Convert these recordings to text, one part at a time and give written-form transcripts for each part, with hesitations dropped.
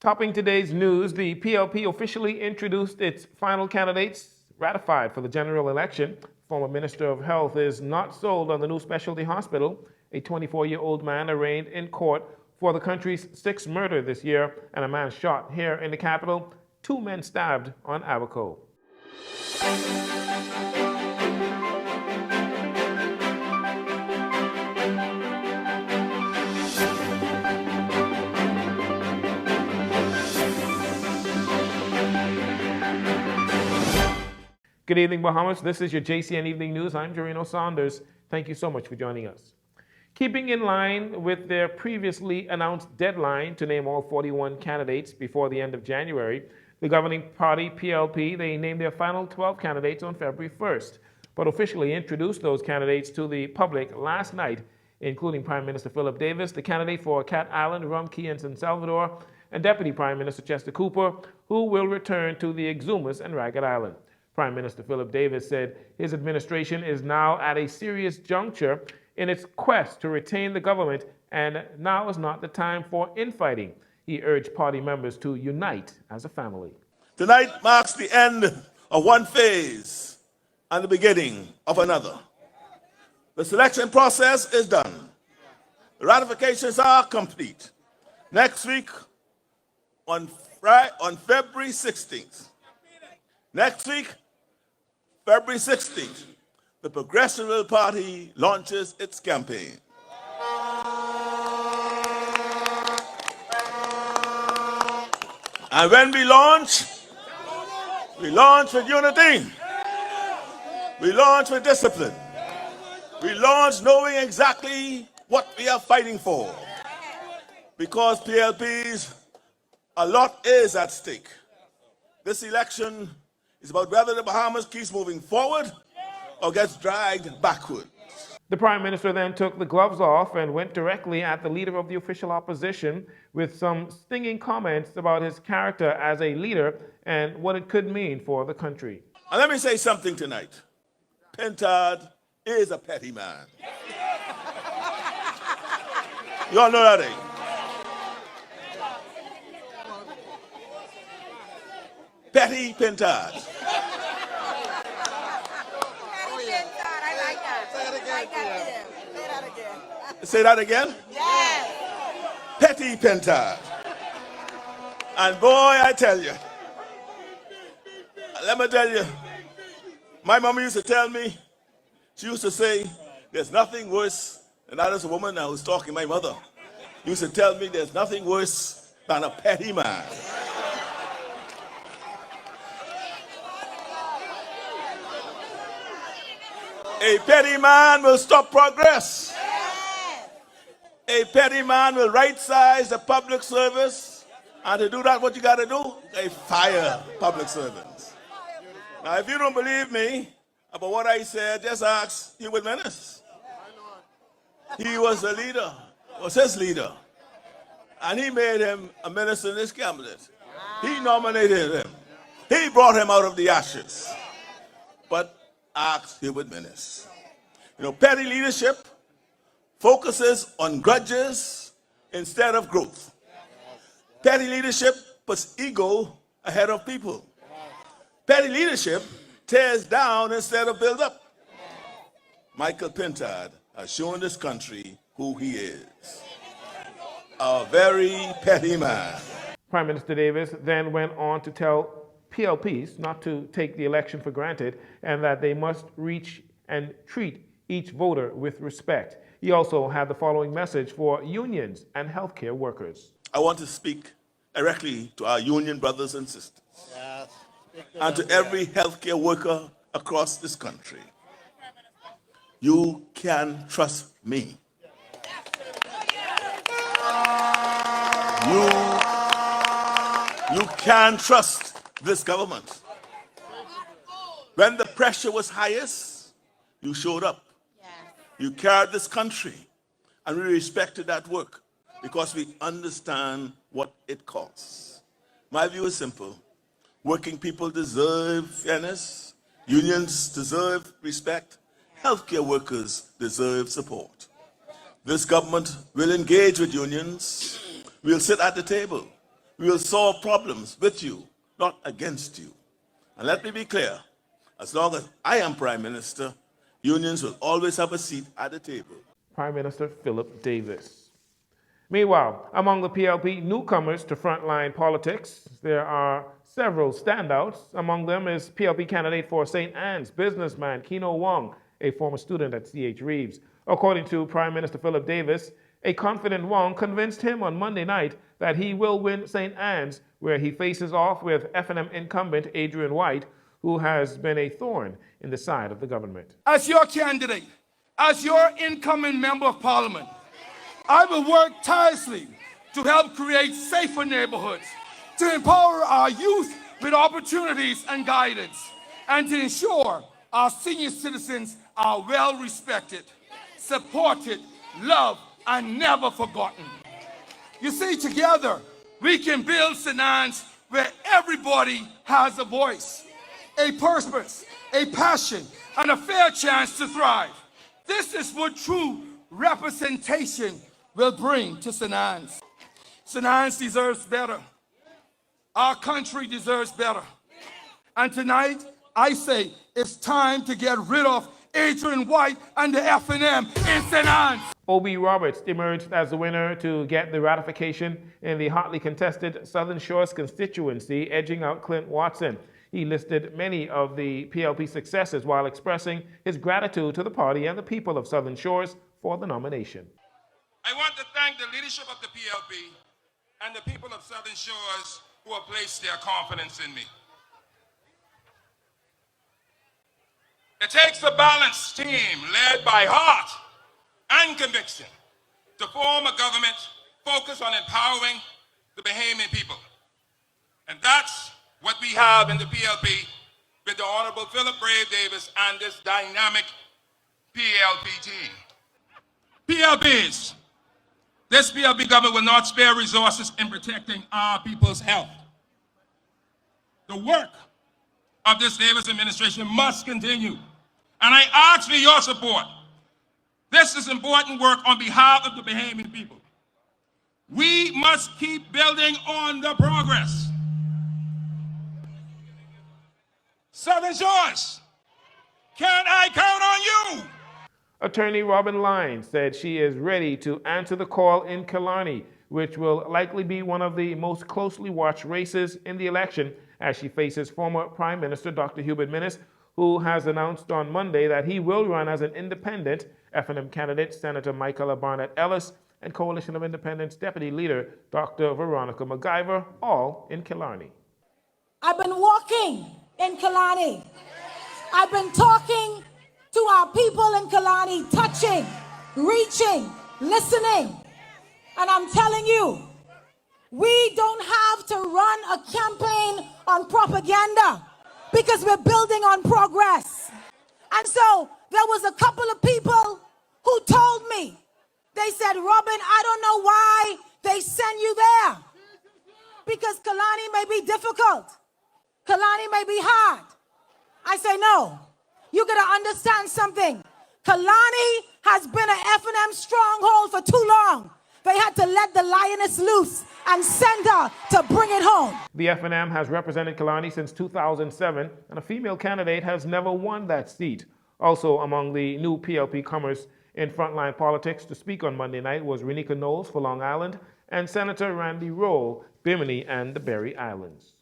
Topping today's news, the PLP officially introduced its final candidates ratified for the general election. Former Minister of Health is not sold on the new specialty hospital. A 24-year-old man arraigned in court for the country's sixth murder this year, and a man shot here in the capital. 2 men stabbed on Abaco. Good evening, Bahamas. This is your JCN Evening News. I'm Jarino Saunders. Thank you so much for joining us. Keeping in line with their previously announced deadline to name all 41 candidates before the end of January, the governing party, PLP, they named their final 12 candidates on February 1st, but officially introduced those candidates to the public last night, including Prime Minister Philip Davis, the candidate for Cat Island, Rum Cay, and San Salvador, and Deputy Prime Minister Chester Cooper, who will return to the Exumas and Ragged Island. Prime Minister Philip Davis said his administration is now at a serious juncture in its quest to retain the government, and now is not the time for infighting. He urged party members to unite as a family. Tonight marks the end of one phase and the beginning of another. The selection process is done. The ratifications are complete. Next week, on February 16th, February 16th, the Progressive Party launches its campaign. And when we launch with unity. We launch with discipline. We launch knowing exactly what we are fighting for. Because PLPs, a lot is at stake. This election is about whether the Bahamas keeps moving forward or gets dragged backward. The Prime Minister then took the gloves off and went directly at the leader of the official opposition with some stinging comments about his character as a leader and what it could mean for the country. And let me say something tonight. Pentard is a petty man. You all know that, eh? Petty Pentard. Say that again? Yes. Petty Pentard. And boy, I tell you, let me tell you, my mom used to tell me, she used to say, there's nothing worse, and that is a woman I was talking, my mother, used to tell me there's nothing worse than a petty man. A petty man will stop progress. A petty man will right-size the public service, and to do that, what you got to do? They fire public servants. Now, if you don't believe me about what I said, just ask Hubert Menace. He was the leader, was his leader, and he made him a minister in his cabinet. He nominated him. He brought him out of the ashes. But ask Hubert Menace. You know, petty leadership focuses on grudges instead of growth. Petty leadership puts ego ahead of people. Petty leadership tears down instead of builds up. Michael Pentard has shown this country who he is. A very petty man. Prime Minister Davis then went on to tell PLPs not to take the election for granted and that they must reach and treat each voter with respect. He also had the following message for unions and healthcare workers. I want to speak directly to our union brothers and sisters, and to every healthcare worker across this country. You can trust me. You can trust this government. When the pressure was highest, you showed up. You carried this country, and we respected that work because we understand what it costs. My view is simple. Working people deserve fairness. Unions deserve respect. Healthcare workers deserve support. This government will engage with unions. We'll sit at the table. We will solve problems with you, not against you. And let me be clear, as long as I am Prime Minister, unions will always have a seat at the table. Prime Minister Philip Davis. Meanwhile, among the PLP newcomers to frontline politics, there are several standouts. Among them is PLP candidate for St. Anne's, businessman Keno Wong, a former student at C.H. Reeves. According to Prime Minister Philip Davis, a confident Wong convinced him on Monday night that he will win St. Anne's, where he faces off with F&M incumbent Adrian White, who has been a thorn in the side of the government. As your candidate, as your incoming member of parliament, I will work tirelessly to help create safer neighborhoods, to empower our youth with opportunities and guidance, and to ensure our senior citizens are well respected, supported, loved, and never forgotten. You see, together, we can build St. Anne's where everybody has a voice, a purpose, a passion, and a fair chance to thrive. This is what true representation will bring to St. Anne's. St. Anne's deserves better. Our country deserves better. And tonight, I say it's time to get rid of Adrian White and the F&M in St. Anne's. O.B. Roberts emerged as the winner to get the ratification in the hotly contested Southern Shores constituency, edging out Clint Watson. He listed many of the PLP successes while expressing his gratitude to the party and the people of Southern Shores for the nomination. I want to thank the leadership of the PLP and the people of Southern Shores who have placed their confidence in me. It takes a balanced team led by heart and conviction to form a government focused on empowering the Bahamian people. And that's what we have in the PLP with the Honorable Philip Brave Davis and this dynamic PLP team. PLPs. This PLP government will not spare resources in protecting our people's health. The work of this Davis administration must continue. And I ask for your support. This is important work on behalf of the Bahamian people. We must keep building on the progress. Southern Shores, can I count on you? Attorney Robin Lyons said she is ready to answer the call in Killarney, which will likely be one of the most closely watched races in the election, as she faces former Prime Minister Dr. Hubert Minnis, who has announced on Monday that he will run as an independent. F&M candidate Senator Michaela Barnett Ellis and Coalition of Independents Deputy Leader Dr. Veronica McGyver, all in Killarney. I've been walking in Killarney. I've been talking to our people in Killarney, touching, reaching, listening. And I'm telling you, we don't have to run a campaign on propaganda because we're building on progress. And so there was a couple of people who told me, they said, Robin, I don't know why they send you there. Because Killarney may be difficult. Killarney may be hard. I say, no, you gotta understand something. Killarney has been an F&M stronghold for too long. They had to let the lioness loose and send her to bring it home. The F&M has represented Killarney since 2007, and a female candidate has never won that seat. Also among the new PLP comers in frontline politics to speak on Monday night was Renika Knowles for Long Island and Senator Randy Roll, Bimini and the Berry Islands.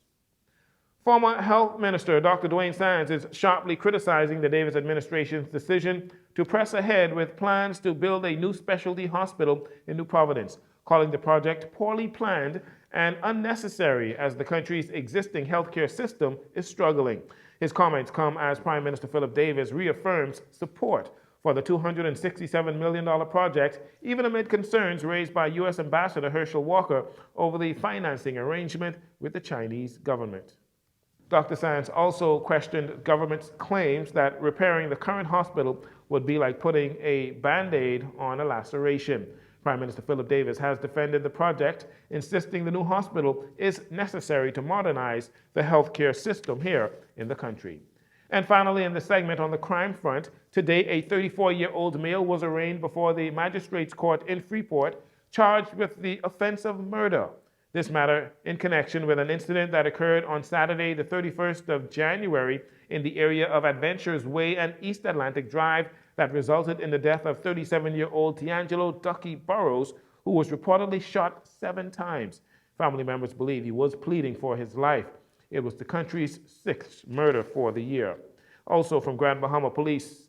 Former Health Minister Dr. Dwayne Sands is sharply criticizing the Davis administration's decision to press ahead with plans to build a new specialty hospital in New Providence, calling the project poorly planned and unnecessary as the country's existing healthcare system is struggling. His comments come as Prime Minister Philip Davis reaffirms support for the $267 million project, even amid concerns raised by U.S. Ambassador Herschel Walker over the financing arrangement with the Chinese government. Dr. Sands also questioned government's claims that repairing the current hospital would be like putting a Band-Aid on a laceration. Prime Minister Philip Davis has defended the project, insisting the new hospital is necessary to modernize the healthcare system here in the country. And finally, in the segment on the crime front, today a 34-year-old male was arraigned before the magistrate's court in Freeport, charged with the offense of murder. This matter in connection with an incident that occurred on Saturday, the 31st of January, in the area of Adventures Way and East Atlantic Drive that resulted in the death of 37-year-old D'Angelo Ducky Burrows, who was reportedly shot 7 times. Family members believe he was pleading for his life. It was the country's 6th murder for the year. Also from Grand Bahama, police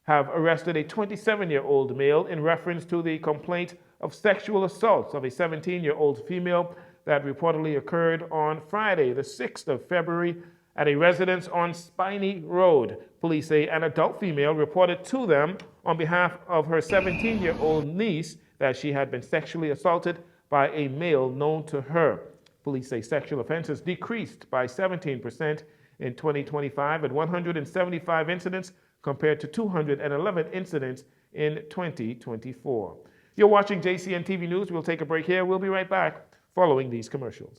have arrested a 27-year-old male in reference to the complaint of sexual assaults of a 17-year-old female that reportedly occurred on Friday, the 6th of February, at a residence on Spiny Road. Police say an adult female reported to them on behalf of her 17-year-old niece that she had been sexually assaulted by a male known to her. Police say sexual offenses decreased by 17% in 2025 at 175 incidents compared to 211 incidents in 2024. You're watching JCN TV News. We'll take a break here. We'll be right back following these commercials.